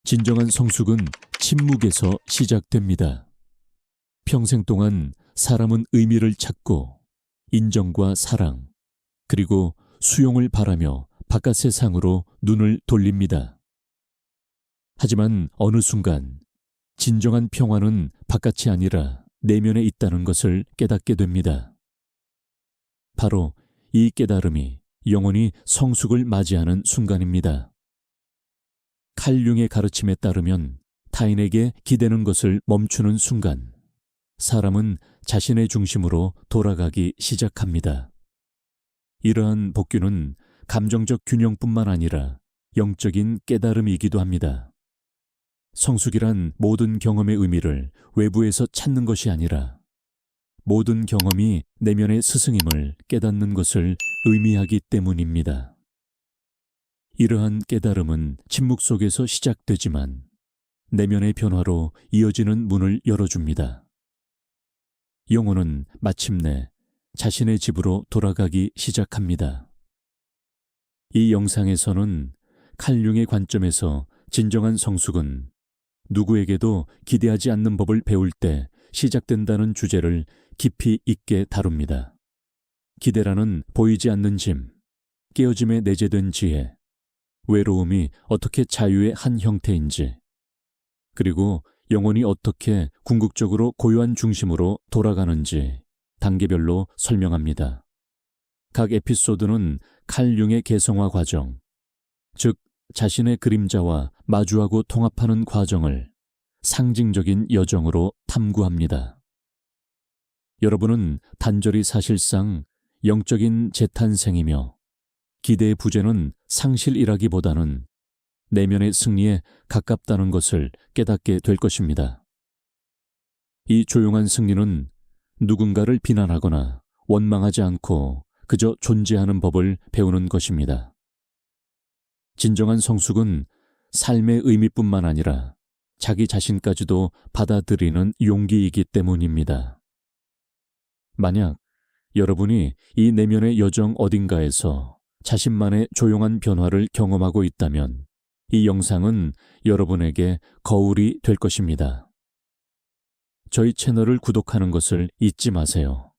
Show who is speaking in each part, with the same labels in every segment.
Speaker 1: 진정한 성숙은 침묵에서 시작됩니다. 평생 동안 사람은 의미를 찾고 인정과 사랑, 그리고 수용을 바라며 바깥 세상으로 눈을 돌립니다. 하지만 어느 순간 진정한 평화는 바깥이 아니라 내면에 있다는 것을 깨닫게 됩니다. 바로 이 깨달음이 영혼이 성숙을 맞이하는 순간입니다. 칼 융의 가르침에 따르면 타인에게 기대는 것을 멈추는 순간 사람은 자신의 중심으로 돌아가기 시작합니다. 이러한 복귀는 감정적 균형뿐만 아니라 영적인 깨달음이기도 합니다. 성숙이란 모든 경험의 의미를 외부에서 찾는 것이 아니라 모든 경험이 내면의 스승임을 깨닫는 것을 의미하기 때문입니다. 이러한 깨달음은 침묵 속에서 시작되지만 내면의 변화로 이어지는 문을 열어줍니다. 영혼은 마침내 자신의 집으로 돌아가기 시작합니다. 이 영상에서는 칼 융의 관점에서 진정한 성숙은 누구에게도 기대하지 않는 법을 배울 때 시작된다는 주제를 깊이 있게 다룹니다. 기대라는 보이지 않는 짐, 깨어짐에 내재된 지혜, 외로움이 어떻게 자유의 한 형태인지, 그리고 영혼이 어떻게 궁극적으로 고요한 중심으로 돌아가는지 단계별로 설명합니다. 각 에피소드는 칼 융의 개성화 과정, 즉 자신의 그림자와 마주하고 통합하는 과정을 상징적인 여정으로 탐구합니다. 여러분은 단절이 사실상 영적인 재탄생이며 기대의 부재는 상실이라기보다는 내면의 승리에 가깝다는 것을 깨닫게 될 것입니다. 이 조용한 승리는 누군가를 비난하거나 원망하지 않고 그저 존재하는 법을 배우는 것입니다. 진정한 성숙은 삶의 의미뿐만 아니라 자기 자신까지도 받아들이는 용기이기 때문입니다. 만약 여러분이 이 내면의 여정 어딘가에서 자신만의 조용한 변화를 경험하고 있다면 이 영상은 여러분에게 거울이 될 것입니다. 저희 채널을 구독하는 것을 잊지 마세요.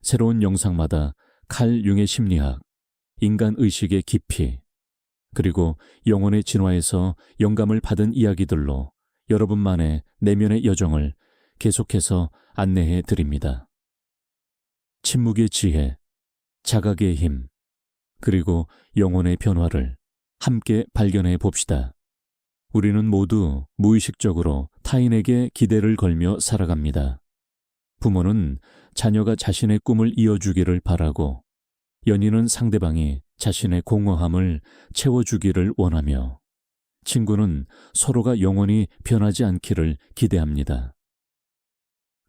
Speaker 1: 새로운 영상마다 칼 융의 심리학, 인간 의식의 깊이, 그리고 영혼의 진화에서 영감을 받은 이야기들로 여러분만의 내면의 여정을 계속해서 안내해 드립니다. 침묵의 지혜, 자각의 힘, 그리고 영혼의 변화를 함께 발견해 봅시다. 우리는 모두 무의식적으로 타인에게 기대를 걸며 살아갑니다. 부모는 자녀가 자신의 꿈을 이어주기를 바라고, 연인은 상대방이 자신의 공허함을 채워주기를 원하며, 친구는 서로가 영원히 변하지 않기를 기대합니다.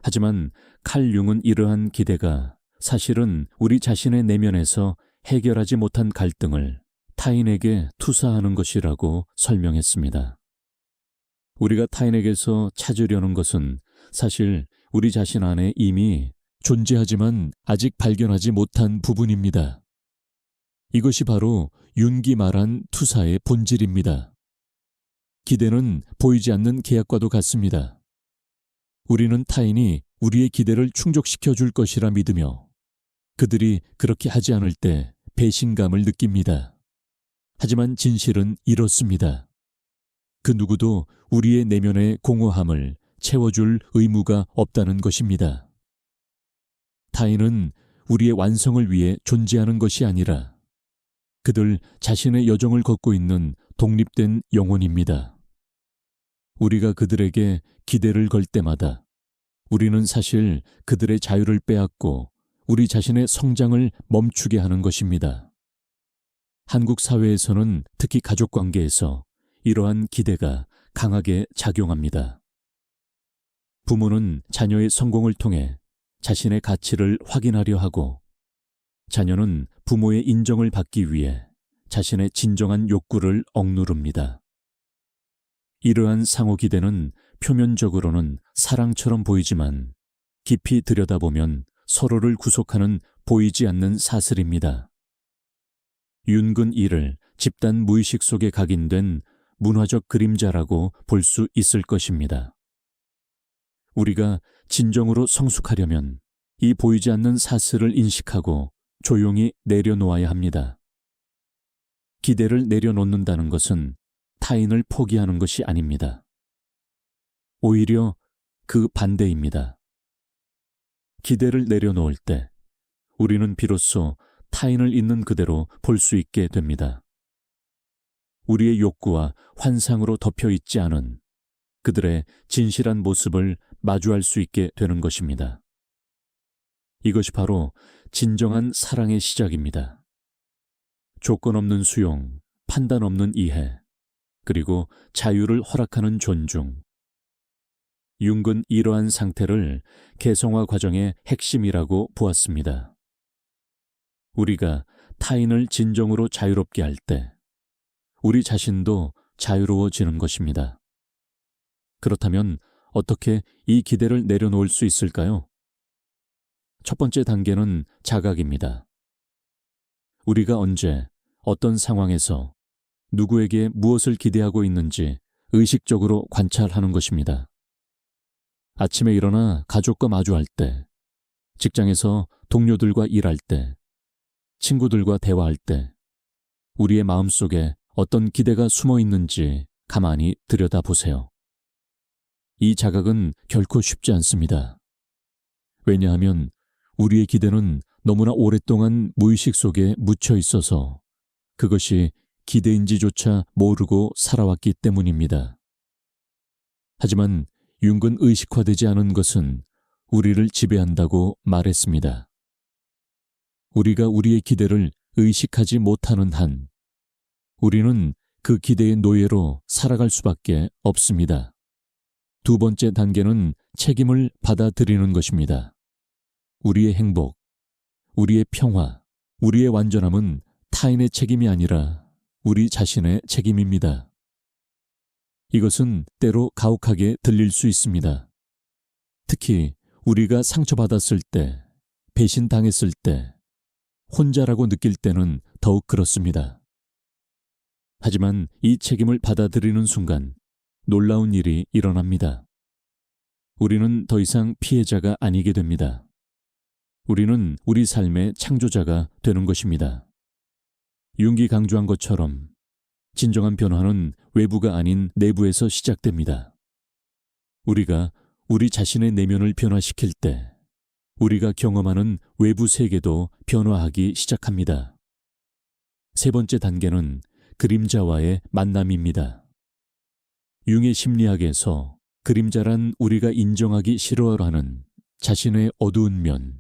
Speaker 1: 하지만 칼 융은 이러한 기대가 사실은 우리 자신의 내면에서 해결하지 못한 갈등을 타인에게 투사하는 것이라고 설명했습니다. 우리가 타인에게서 찾으려는 것은 사실 우리 자신 안에 이미 존재하지만 아직 발견하지 못한 부분입니다. 이것이 바로 융기 말한 투사의 본질입니다. 기대는 보이지 않는 계약과도 같습니다. 우리는 타인이 우리의 기대를 충족시켜 줄 것이라 믿으며 그들이 그렇게 하지 않을 때 배신감을 느낍니다. 하지만 진실은 이렇습니다. 그 누구도 우리의 내면의 공허함을 채워줄 의무가 없다는 것입니다. 타인은 우리의 완성을 위해 존재하는 것이 아니라 그들 자신의 여정을 걷고 있는 독립된 영혼입니다. 우리가 그들에게 기대를 걸 때마다 우리는 사실 그들의 자유를 빼앗고 우리 자신의 성장을 멈추게 하는 것입니다. 한국 사회에서는 특히 가족 관계에서 이러한 기대가 강하게 작용합니다. 부모는 자녀의 성공을 통해 자신의 가치를 확인하려 하고, 자녀는 부모의 인정을 받기 위해 자신의 진정한 욕구를 억누릅니다. 이러한 상호 기대는 표면적으로는 사랑처럼 보이지만 깊이 들여다보면 서로를 구속하는 보이지 않는 사슬입니다. 윤근 1을 집단 무의식 속에 각인된 문화적 그림자라고 볼 수 있을 것입니다. 우리가 진정으로 성숙하려면 이 보이지 않는 사슬을 인식하고 조용히 내려놓아야 합니다. 기대를 내려놓는다는 것은 타인을 포기하는 것이 아닙니다. 오히려 그 반대입니다. 기대를 내려놓을 때 우리는 비로소 타인을 있는 그대로 볼 수 있게 됩니다. 우리의 욕구와 환상으로 덮여 있지 않은 그들의 진실한 모습을 마주할 수 있게 되는 것입니다. 이것이 바로 진정한 사랑의 시작입니다. 조건 없는 수용, 판단 없는 이해, 그리고 자유를 허락하는 존중. 융은 이러한 상태를 개성화 과정의 핵심이라고 보았습니다. 우리가 타인을 진정으로 자유롭게 할 때 우리 자신도 자유로워지는 것입니다. 그렇다면 어떻게 이 기대를 내려놓을 수 있을까요? 첫 번째 단계는 자각입니다. 우리가 언제, 어떤 상황에서 누구에게 무엇을 기대하고 있는지 의식적으로 관찰하는 것입니다. 아침에 일어나 가족과 마주할 때, 직장에서 동료들과 일할 때, 친구들과 대화할 때, 우리의 마음속에 어떤 기대가 숨어 있는지 가만히 들여다보세요. 이 자각은 결코 쉽지 않습니다. 왜냐하면 우리의 기대는 너무나 오랫동안 무의식 속에 묻혀 있어서 그것이 기대인지조차 모르고 살아왔기 때문입니다. 하지만 융은 의식화되지 않은 것은 우리를 지배한다고 말했습니다. 우리가 우리의 기대를 의식하지 못하는 한 우리는 그 기대의 노예로 살아갈 수밖에 없습니다. 두 번째 단계는 책임을 받아들이는 것입니다. 우리의 행복, 우리의 평화, 우리의 완전함은 타인의 책임이 아니라 우리 자신의 책임입니다. 이것은 때로 가혹하게 들릴 수 있습니다. 특히 우리가 상처받았을 때, 배신당했을 때, 혼자라고 느낄 때는 더욱 그렇습니다. 하지만 이 책임을 받아들이는 순간 놀라운 일이 일어납니다. 우리는 더 이상 피해자가 아니게 됩니다. 우리는 우리 삶의 창조자가 되는 것입니다. 융이 강조한 것처럼 진정한 변화는 외부가 아닌 내부에서 시작됩니다. 우리가 우리 자신의 내면을 변화시킬 때 우리가 경험하는 외부 세계도 변화하기 시작합니다. 세 번째 단계는 그림자와의 만남입니다. 융의 심리학에서 그림자란 우리가 인정하기 싫어하는 자신의 어두운 면,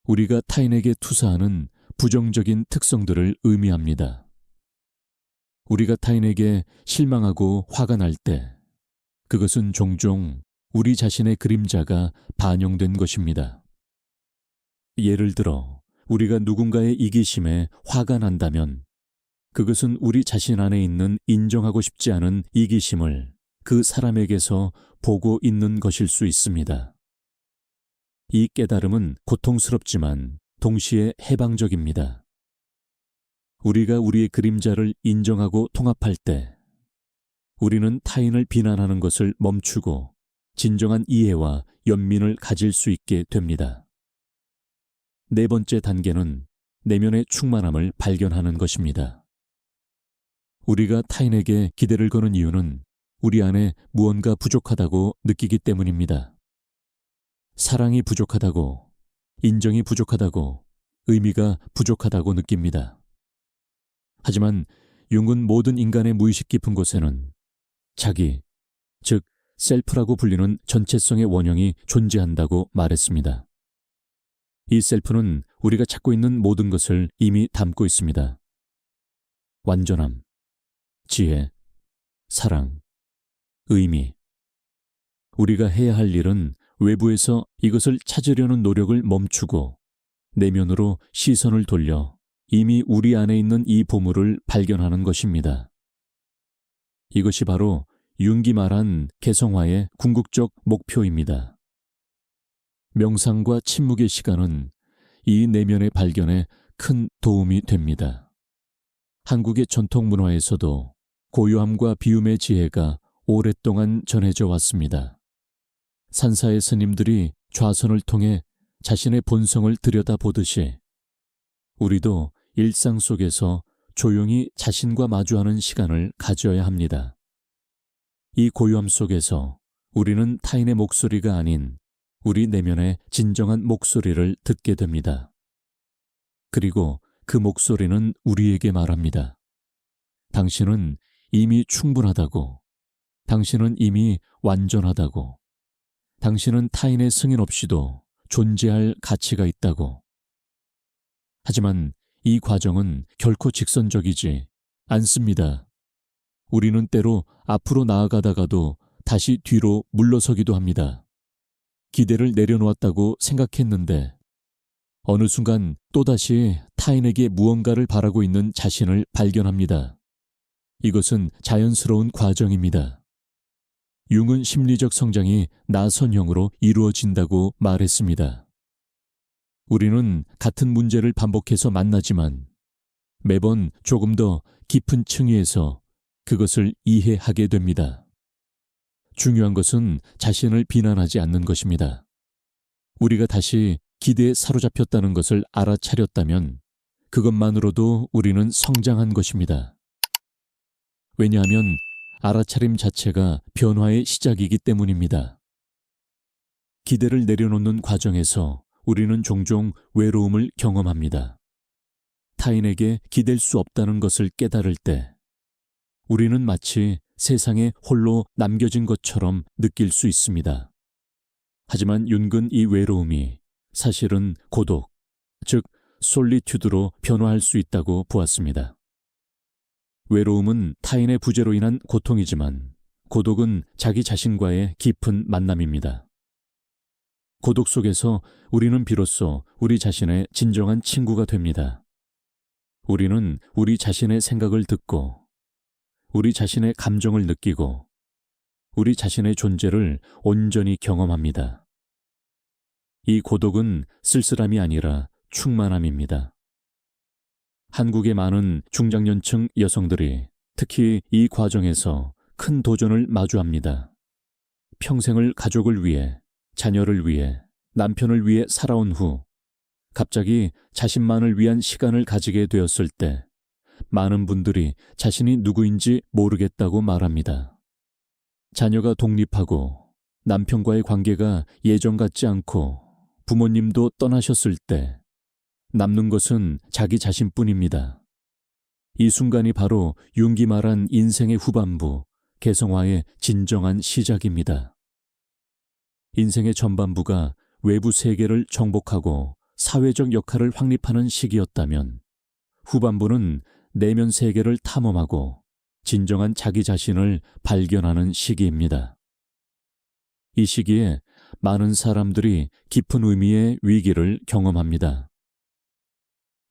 Speaker 1: 우리가 타인에게 투사하는 부정적인 특성들을 의미합니다. 우리가 타인에게 실망하고 화가 날 때 그것은 종종 우리 자신의 그림자가 반영된 것입니다. 예를 들어 우리가 누군가의 이기심에 화가 난다면 그것은 우리 자신 안에 있는 인정하고 싶지 않은 이기심을 그 사람에게서 보고 있는 것일 수 있습니다. 이 깨달음은 고통스럽지만 동시에 해방적입니다. 우리가 우리의 그림자를 인정하고 통합할 때 우리는 타인을 비난하는 것을 멈추고 진정한 이해와 연민을 가질 수 있게 됩니다. 네 번째 단계는 내면의 충만함을 발견하는 것입니다. 우리가 타인에게 기대를 거는 이유는 우리 안에 무언가 부족하다고 느끼기 때문입니다. 사랑이 부족하다고, 인정이 부족하다고, 의미가 부족하다고 느낍니다. 하지만 융은 모든 인간의 무의식 깊은 곳에는 자기, 즉 셀프라고 불리는 전체성의 원형이 존재한다고 말했습니다. 이 셀프는 우리가 찾고 있는 모든 것을 이미 담고 있습니다. 완전함, 지혜, 사랑, 의미. 우리가 해야 할 일은 외부에서 이것을 찾으려는 노력을 멈추고 내면으로 시선을 돌려 이미 우리 안에 있는 이 보물을 발견하는 것입니다. 이것이 바로 융이 말한 개성화의 궁극적 목표입니다. 명상과 침묵의 시간은 이 내면의 발견에 큰 도움이 됩니다. 한국의 전통 문화에서도 고요함과 비움의 지혜가 오랫동안 전해져 왔습니다. 산사의 스님들이 좌선을 통해 자신의 본성을 들여다보듯이 우리도 일상 속에서 조용히 자신과 마주하는 시간을 가져야 합니다. 이 고요함 속에서 우리는 타인의 목소리가 아닌 우리 내면의 진정한 목소리를 듣게 됩니다. 그리고 그 목소리는 우리에게 말합니다. 당신은 이미 충분하다고, 당신은 이미 완전하다고, 당신은 타인의 승인 없이도 존재할 가치가 있다고. 하지만 이 과정은 결코 직선적이지 않습니다. 우리는 때로 앞으로 나아가다가도 다시 뒤로 물러서기도 합니다. 기대를 내려놓았다고 생각했는데 어느 순간 또다시 타인에게 무언가를 바라고 있는 자신을 발견합니다. 이것은 자연스러운 과정입니다. 융은 심리적 성장이 나선형으로 이루어진다고 말했습니다. 우리는 같은 문제를 반복해서 만나지만 매번 조금 더 깊은 층위에서 그것을 이해하게 됩니다. 중요한 것은 자신을 비난하지 않는 것입니다. 우리가 다시 기대에 사로잡혔다는 것을 알아차렸다면 그것만으로도 우리는 성장한 것입니다. 왜냐하면 알아차림 자체가 변화의 시작이기 때문입니다. 기대를 내려놓는 과정에서 우리는 종종 외로움을 경험합니다. 타인에게 기댈 수 없다는 것을 깨달을 때 우리는 마치 세상에 홀로 남겨진 것처럼 느낄 수 있습니다. 하지만 윤근 이 외로움이 사실은 고독, 즉 솔리튜드로 변화할 수 있다고 보았습니다. 외로움은 타인의 부재로 인한 고통이지만 고독은 자기 자신과의 깊은 만남입니다. 고독 속에서 우리는 비로소 우리 자신의 진정한 친구가 됩니다. 우리는 우리 자신의 생각을 듣고 우리 자신의 감정을 느끼고 우리 자신의 존재를 온전히 경험합니다. 이 고독은 쓸쓸함이 아니라 충만함입니다. 한국의 많은 중장년층 여성들이 특히 이 과정에서 큰 도전을 마주합니다. 평생을 가족을 위해, 자녀를 위해, 남편을 위해 살아온 후 갑자기 자신만을 위한 시간을 가지게 되었을 때 많은 분들이 자신이 누구인지 모르겠다고 말합니다. 자녀가 독립하고 남편과의 관계가 예전 같지 않고 부모님도 떠나셨을 때 남는 것은 자기 자신뿐입니다. 이 순간이 바로 융기 말한 인생의 후반부, 개성화의 진정한 시작입니다. 인생의 전반부가 외부 세계를 정복하고 사회적 역할을 확립하는 시기였다면 후반부는 내면 세계를 탐험하고 진정한 자기 자신을 발견하는 시기입니다. 이 시기에 많은 사람들이 깊은 의미의 위기를 경험합니다.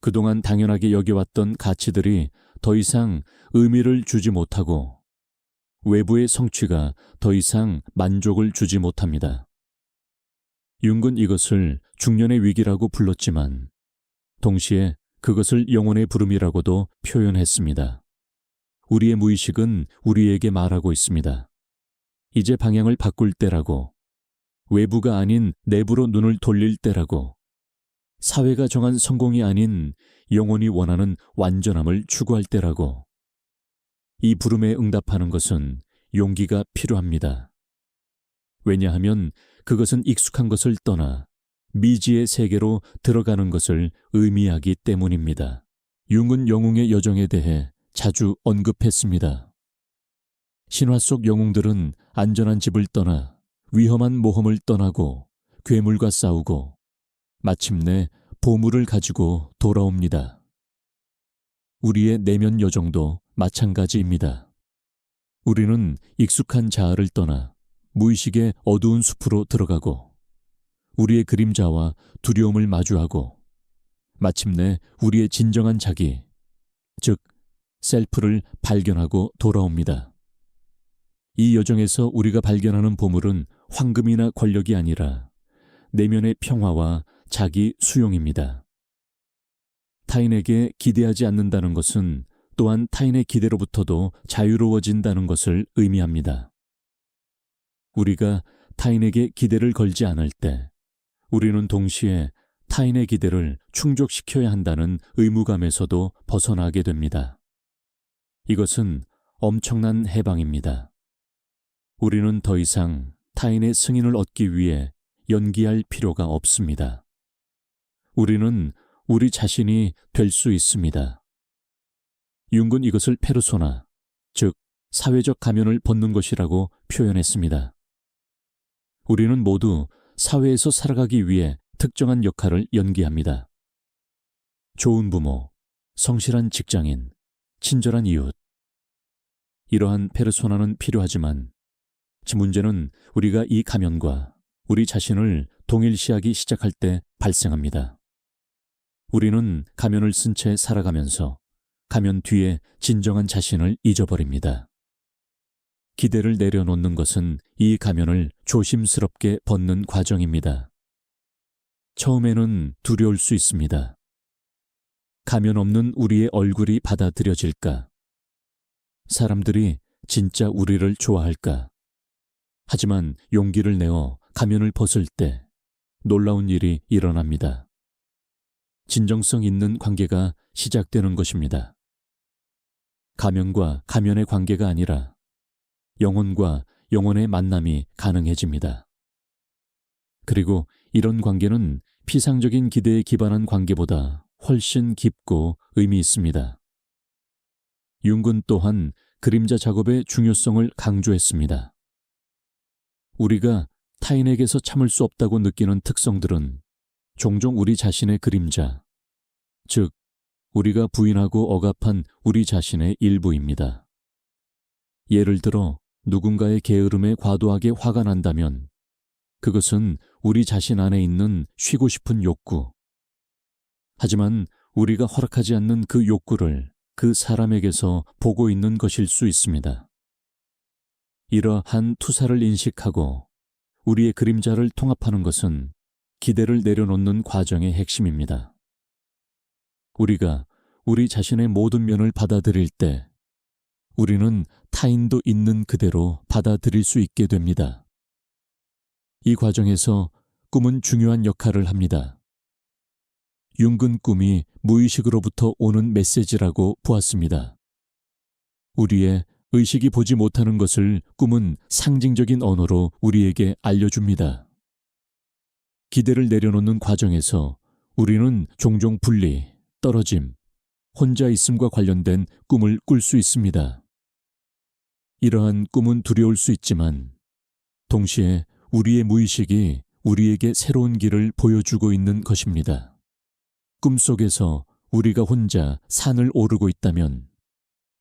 Speaker 1: 그동안 당연하게 여겨왔던 가치들이 더 이상 의미를 주지 못하고 외부의 성취가 더 이상 만족을 주지 못합니다. 융은 이것을 중년의 위기라고 불렀지만 동시에 그것을 영혼의 부름이라고도 표현했습니다. 우리의 무의식은 우리에게 말하고 있습니다. 이제 방향을 바꿀 때라고, 외부가 아닌 내부로 눈을 돌릴 때라고, 사회가 정한 성공이 아닌 영혼이 원하는 완전함을 추구할 때라고. 이 부름에 응답하는 것은 용기가 필요합니다. 왜냐하면 그것은 익숙한 것을 떠나 미지의 세계로 들어가는 것을 의미하기 때문입니다. 융은 영웅의 여정에 대해 자주 언급했습니다. 신화 속 영웅들은 안전한 집을 떠나 위험한 모험을 떠나고 괴물과 싸우고 마침내 보물을 가지고 돌아옵니다. 우리의 내면 여정도 마찬가지입니다. 우리는 익숙한 자아를 떠나 무의식의 어두운 숲으로 들어가고 우리의 그림자와 두려움을 마주하고 마침내 우리의 진정한 자기, 즉 셀프를 발견하고 돌아옵니다. 이 여정에서 우리가 발견하는 보물은 황금이나 권력이 아니라 내면의 평화와 자기 수용입니다. 타인에게 기대하지 않는다는 것은 또한 타인의 기대로부터도 자유로워진다는 것을 의미합니다. 우리가 타인에게 기대를 걸지 않을 때 우리는 동시에 타인의 기대를 충족시켜야 한다는 의무감에서도 벗어나게 됩니다. 이것은 엄청난 해방입니다. 우리는 더 이상 타인의 승인을 얻기 위해 연기할 필요가 없습니다. 우리는 우리 자신이 될 수 있습니다. 융은 이것을 페르소나, 즉 사회적 가면을 벗는 것이라고 표현했습니다. 우리는 모두 사회에서 살아가기 위해 특정한 역할을 연기합니다. 좋은 부모, 성실한 직장인, 친절한 이웃. 이러한 페르소나는 필요하지만 문제는 우리가 이 가면과 우리 자신을 동일시하기 시작할 때 발생합니다. 우리는 가면을 쓴 채 살아가면서 가면 뒤에 진정한 자신을 잊어버립니다. 기대를 내려놓는 것은 이 가면을 조심스럽게 벗는 과정입니다. 처음에는 두려울 수 있습니다. 가면 없는 우리의 얼굴이 받아들여질까? 사람들이 진짜 우리를 좋아할까? 하지만 용기를 내어 가면을 벗을 때 놀라운 일이 일어납니다. 진정성 있는 관계가 시작되는 것입니다. 가면과 가면의 관계가 아니라 영혼과 영혼의 만남이 가능해집니다. 그리고 이런 관계는 피상적인 기대에 기반한 관계보다 훨씬 깊고 의미 있습니다. 융은 또한 그림자 작업의 중요성을 강조했습니다. 우리가 타인에게서 참을 수 없다고 느끼는 특성들은 종종 우리 자신의 그림자, 즉 우리가 부인하고 억압한 우리 자신의 일부입니다. 예를 들어 누군가의 게으름에 과도하게 화가 난다면 그것은 우리 자신 안에 있는 쉬고 싶은 욕구. 하지만 우리가 허락하지 않는 그 욕구를 그 사람에게서 보고 있는 것일 수 있습니다. 이러한 투사를 인식하고 우리의 그림자를 통합하는 것은 기대를 내려놓는 과정의 핵심입니다. 우리가 우리 자신의 모든 면을 받아들일 때 우리는 타인도 있는 그대로 받아들일 수 있게 됩니다. 이 과정에서 꿈은 중요한 역할을 합니다. 융은 꿈이 무의식으로부터 오는 메시지라고 보았습니다. 우리의 의식이 보지 못하는 것을 꿈은 상징적인 언어로 우리에게 알려줍니다. 기대를 내려놓는 과정에서 우리는 종종 분리, 떨어짐, 혼자 있음과 관련된 꿈을 꿀 수 있습니다. 이러한 꿈은 두려울 수 있지만 동시에 우리의 무의식이 우리에게 새로운 길을 보여주고 있는 것입니다. 꿈속에서 우리가 혼자 산을 오르고 있다면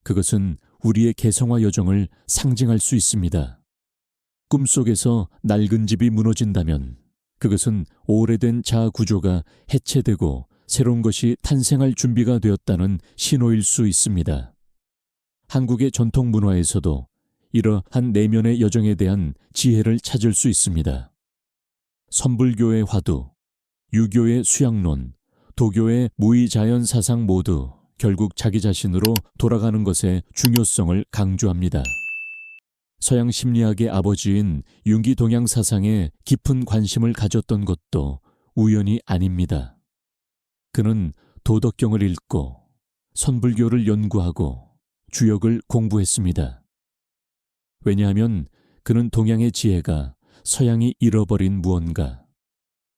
Speaker 1: 그것은 우리의 개성화 여정을 상징할 수 있습니다. 꿈속에서 낡은 집이 무너진다면 그것은 오래된 자아 구조가 해체되고 새로운 것이 탄생할 준비가 되었다는 신호일 수 있습니다. 한국의 전통 문화에서도 이러한 내면의 여정에 대한 지혜를 찾을 수 있습니다. 선불교의 화두, 유교의 수양론, 도교의 무의자연 사상 모두 결국 자기 자신으로 돌아가는 것의 중요성을 강조합니다. 서양 심리학의 아버지인 융기 동양 사상에 깊은 관심을 가졌던 것도 우연이 아닙니다. 그는 도덕경을 읽고 선불교를 연구하고 주역을 공부했습니다. 왜냐하면 그는 동양의 지혜가 서양이 잃어버린 무언가,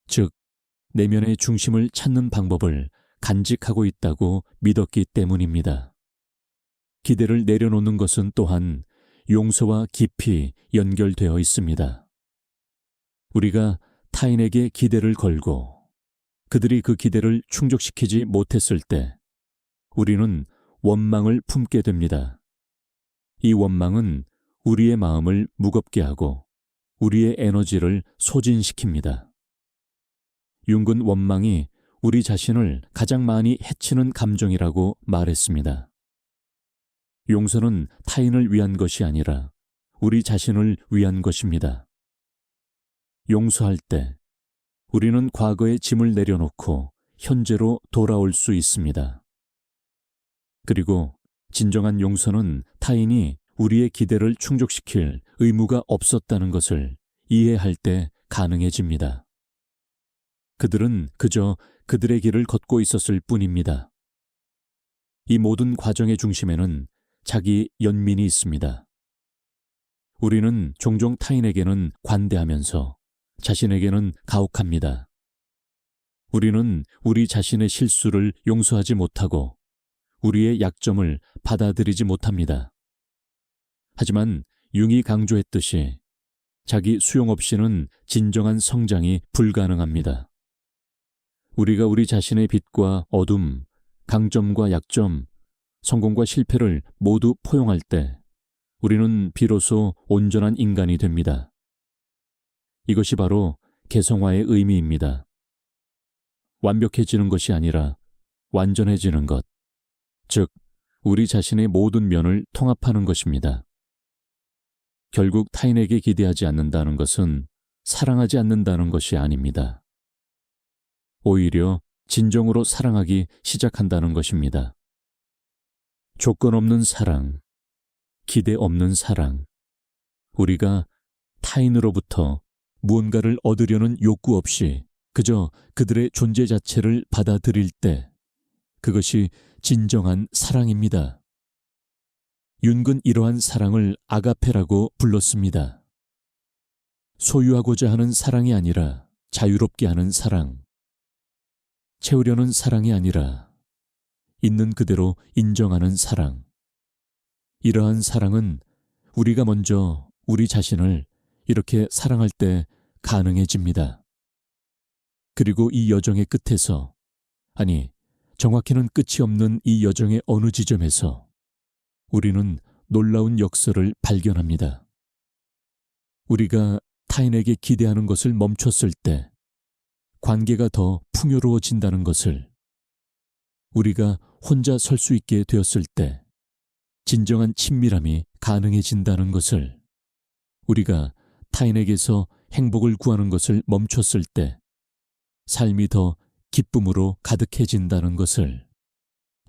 Speaker 1: 즉 내면의 중심을 찾는 방법을 간직하고 있다고 믿었기 때문입니다. 기대를 내려놓는 것은 또한 용서와 깊이 연결되어 있습니다. 우리가 타인에게 기대를 걸고 그들이 그 기대를 충족시키지 못했을 때 우리는 원망을 품게 됩니다. 이 원망은 우리의 마음을 무겁게 하고 우리의 에너지를 소진시킵니다. 융은 원망이 우리 자신을 가장 많이 해치는 감정이라고 말했습니다. 용서는 타인을 위한 것이 아니라 우리 자신을 위한 것입니다. 용서할 때 우리는 과거의 짐을 내려놓고 현재로 돌아올 수 있습니다. 그리고 진정한 용서는 타인이 우리의 기대를 충족시킬 의무가 없었다는 것을 이해할 때 가능해집니다. 그들은 그저 그들의 길을 걷고 있었을 뿐입니다. 이 모든 과정의 중심에는 자기 연민이 있습니다. 우리는 종종 타인에게는 관대하면서 자신에게는 가혹합니다. 우리는 우리 자신의 실수를 용서하지 못하고 우리의 약점을 받아들이지 못합니다. 하지만 융이 강조했듯이 자기 수용 없이는 진정한 성장이 불가능합니다. 우리가 우리 자신의 빛과 어둠, 강점과 약점, 성공과 실패를 모두 포용할 때 우리는 비로소 온전한 인간이 됩니다. 이것이 바로 개성화의 의미입니다. 완벽해지는 것이 아니라 완전해지는 것, 즉 우리 자신의 모든 면을 통합하는 것입니다. 결국 타인에게 기대하지 않는다는 것은 사랑하지 않는다는 것이 아닙니다. 오히려 진정으로 사랑하기 시작한다는 것입니다. 조건 없는 사랑, 기대 없는 사랑, 우리가 타인으로부터 무언가를 얻으려는 욕구 없이 그저 그들의 존재 자체를 받아들일 때 그것이 진정한 사랑입니다. 윤근 이러한 사랑을 아가페라고 불렀습니다. 소유하고자 하는 사랑이 아니라 자유롭게 하는 사랑, 채우려는 사랑이 아니라 있는 그대로 인정하는 사랑. 이러한 사랑은 우리가 먼저 우리 자신을 이렇게 사랑할 때 가능해집니다. 그리고 이 여정의 끝에서, 아니, 정확히는 끝이 없는 이 여정의 어느 지점에서 우리는 놀라운 역설을 발견합니다. 우리가 타인에게 기대하는 것을 멈췄을 때 관계가 더 풍요로워진다는 것을, 우리가 혼자 설 수 있게 되었을 때 진정한 친밀함이 가능해진다는 것을, 우리가 타인에게서 행복을 구하는 것을 멈췄을 때 삶이 더 기쁨으로 가득해진다는 것을,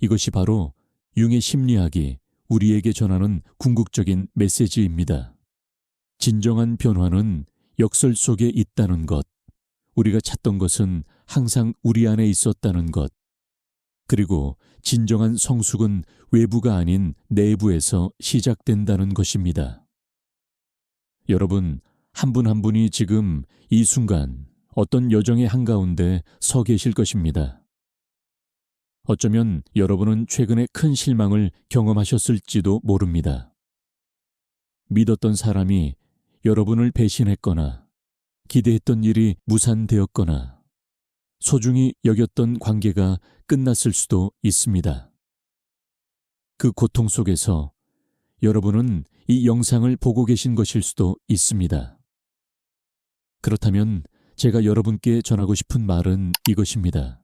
Speaker 1: 이것이 바로 융의 심리학이 우리에게 전하는 궁극적인 메시지입니다. 진정한 변화는 역설 속에 있다는 것, 우리가 찾던 것은 항상 우리 안에 있었다는 것, 그리고 진정한 성숙은 외부가 아닌 내부에서 시작된다는 것입니다. 여러분, 한 분 한 분이 지금 이 순간 어떤 여정의 한가운데 서 계실 것입니다. 어쩌면 여러분은 최근에 큰 실망을 경험하셨을지도 모릅니다. 믿었던 사람이 여러분을 배신했거나 기대했던 일이 무산되었거나 소중히 여겼던 관계가 끝났을 수도 있습니다. 그 고통 속에서 여러분은 이 영상을 보고 계신 것일 수도 있습니다. 그렇다면 제가 여러분께 전하고 싶은 말은 이것입니다.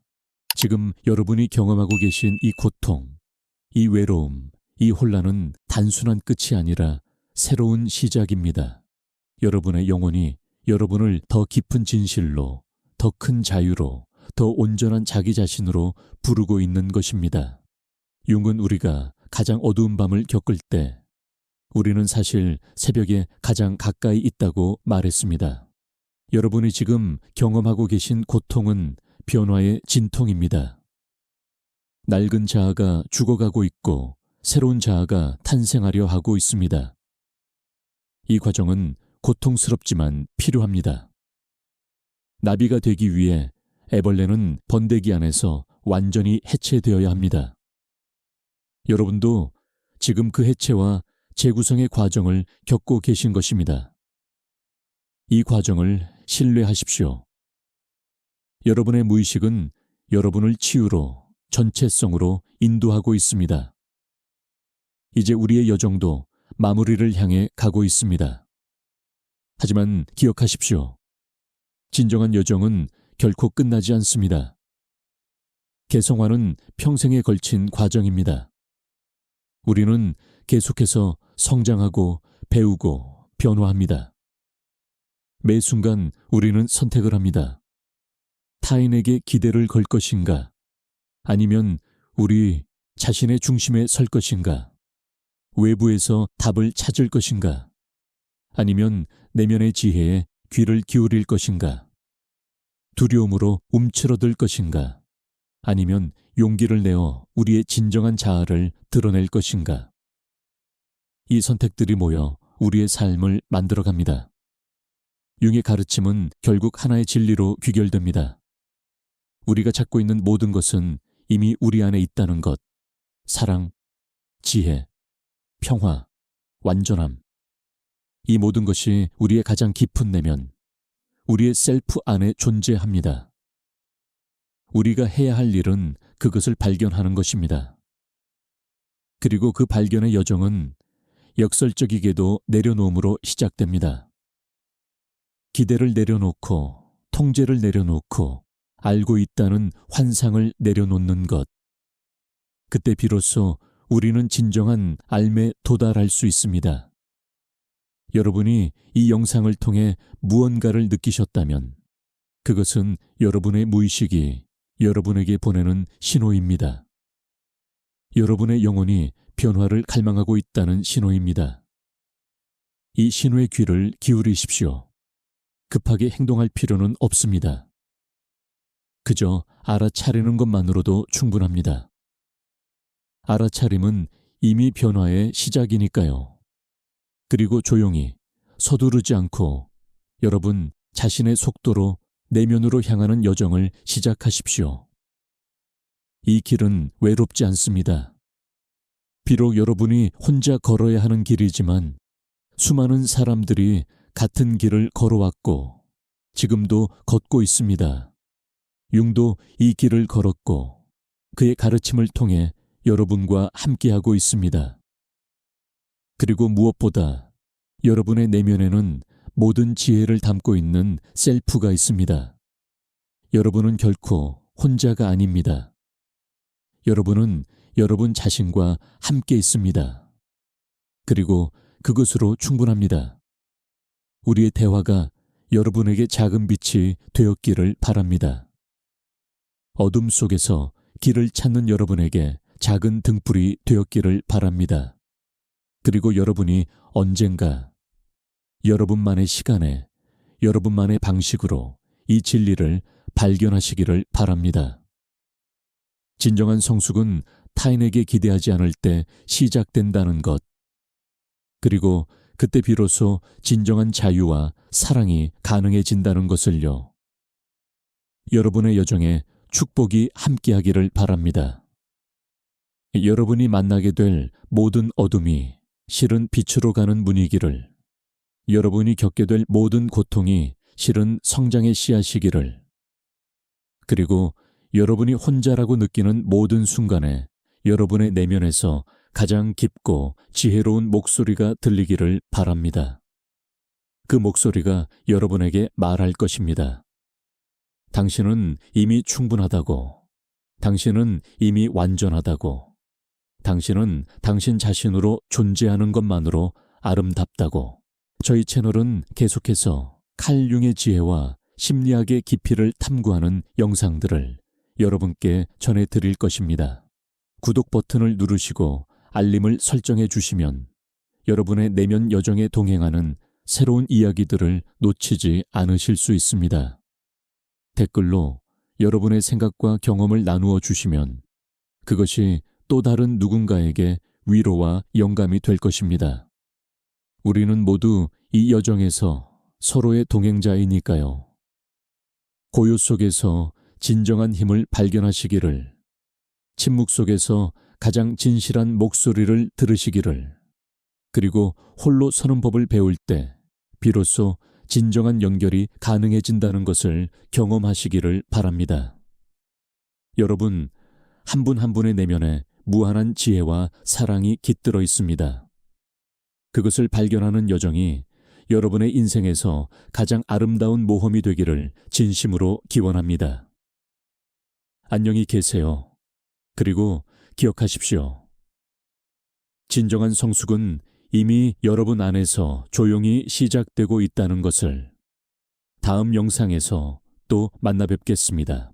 Speaker 1: 지금 여러분이 경험하고 계신 이 고통, 이 외로움, 이 혼란은 단순한 끝이 아니라 새로운 시작입니다. 여러분의 영혼이 여러분을 더 깊은 진실로, 더 큰 자유로, 더 온전한 자기 자신으로 부르고 있는 것입니다. 융은 우리가 가장 어두운 밤을 겪을 때 우리는 사실 새벽에 가장 가까이 있다고 말했습니다. 여러분이 지금 경험하고 계신 고통은 변화의 진통입니다. 낡은 자아가 죽어가고 있고 새로운 자아가 탄생하려 하고 있습니다. 이 과정은 고통스럽지만 필요합니다. 나비가 되기 위해 애벌레는 번데기 안에서 완전히 해체되어야 합니다. 여러분도 지금 그 해체와 재구성의 과정을 겪고 계신 것입니다. 이 과정을 신뢰하십시오. 여러분의 무의식은 여러분을 치유로, 전체성으로 인도하고 있습니다. 이제 우리의 여정도 마무리를 향해 가고 있습니다. 하지만 기억하십시오. 진정한 여정은 결코 끝나지 않습니다. 개성화는 평생에 걸친 과정입니다. 우리는 계속해서 성장하고 배우고 변화합니다. 매 순간 우리는 선택을 합니다. 타인에게 기대를 걸 것인가? 아니면 우리 자신의 중심에 설 것인가? 외부에서 답을 찾을 것인가? 아니면 내면의 지혜에 귀를 기울일 것인가? 두려움으로 움츠러들 것인가? 아니면 용기를 내어 우리의 진정한 자아를 드러낼 것인가? 이 선택들이 모여 우리의 삶을 만들어갑니다. 융의 가르침은 결국 하나의 진리로 귀결됩니다. 우리가 찾고 있는 모든 것은 이미 우리 안에 있다는 것. 사랑, 지혜, 평화, 완전함. 이 모든 것이 우리의 가장 깊은 내면, 우리의 셀프 안에 존재합니다. 우리가 해야 할 일은 그것을 발견하는 것입니다. 그리고 그 발견의 여정은 역설적이게도 내려놓음으로 시작됩니다. 기대를 내려놓고, 통제를 내려놓고, 알고 있다는 환상을 내려놓는 것. 그때 비로소 우리는 진정한 삶에 도달할 수 있습니다. 여러분이 이 영상을 통해 무언가를 느끼셨다면 그것은 여러분의 무의식이 여러분에게 보내는 신호입니다. 여러분의 영혼이 변화를 갈망하고 있다는 신호입니다. 이 신호의 귀를 기울이십시오. 급하게 행동할 필요는 없습니다. 그저 알아차리는 것만으로도 충분합니다. 알아차림은 이미 변화의 시작이니까요. 그리고 조용히 서두르지 않고 여러분 자신의 속도로 내면으로 향하는 여정을 시작하십시오. 이 길은 외롭지 않습니다. 비록 여러분이 혼자 걸어야 하는 길이지만 수많은 사람들이 같은 길을 걸어왔고 지금도 걷고 있습니다. 융도 이 길을 걸었고 그의 가르침을 통해 여러분과 함께하고 있습니다. 그리고 무엇보다 여러분의 내면에는 모든 지혜를 담고 있는 셀프가 있습니다. 여러분은 결코 혼자가 아닙니다. 여러분은 여러분 자신과 함께 있습니다. 그리고 그것으로 충분합니다. 우리의 대화가 여러분에게 작은 빛이 되었기를 바랍니다. 어둠 속에서 길을 찾는 여러분에게 작은 등불이 되었기를 바랍니다. 그리고 여러분이 언젠가 여러분만의 시간에 여러분만의 방식으로 이 진리를 발견하시기를 바랍니다. 진정한 성숙은 타인에게 기대하지 않을 때 시작된다는 것. 그리고 그때 비로소 진정한 자유와 사랑이 가능해진다는 것을요. 여러분의 여정에 축복이 함께하기를 바랍니다. 여러분이 만나게 될 모든 어둠이 실은 빛으로 가는 문이기를, 여러분이 겪게 될 모든 고통이 실은 성장의 씨앗이기를, 그리고 여러분이 혼자라고 느끼는 모든 순간에 여러분의 내면에서 가장 깊고 지혜로운 목소리가 들리기를 바랍니다. 그 목소리가 여러분에게 말할 것입니다. 당신은 이미 충분하다고, 당신은 이미 완전하다고, 당신은 당신 자신으로 존재하는 것만으로 아름답다고. 저희 채널은 계속해서 칼 융의 지혜와 심리학의 깊이를 탐구하는 영상들을 여러분께 전해드릴 것입니다. 구독 버튼을 누르시고 알림을 설정해 주시면 여러분의 내면 여정에 동행하는 새로운 이야기들을 놓치지 않으실 수 있습니다. 댓글로 여러분의 생각과 경험을 나누어 주시면 그것이 또 다른 누군가에게 위로와 영감이 될 것입니다. 우리는 모두 이 여정에서 서로의 동행자이니까요. 고요 속에서 진정한 힘을 발견하시기를, 침묵 속에서 가장 진실한 목소리를 들으시기를, 그리고 홀로 서는 법을 배울 때 비로소 진정한 연결이 가능해진다는 것을 경험하시기를 바랍니다. 여러분, 한 분 한 분의 내면에 무한한 지혜와 사랑이 깃들어 있습니다. 그것을 발견하는 여정이 여러분의 인생에서 가장 아름다운 모험이 되기를 진심으로 기원합니다. 안녕히 계세요. 그리고 기억하십시오. 진정한 성숙은 이미 여러분 안에서 조용히 시작되고 있다는 것을. 다음 영상에서 또 만나 뵙겠습니다.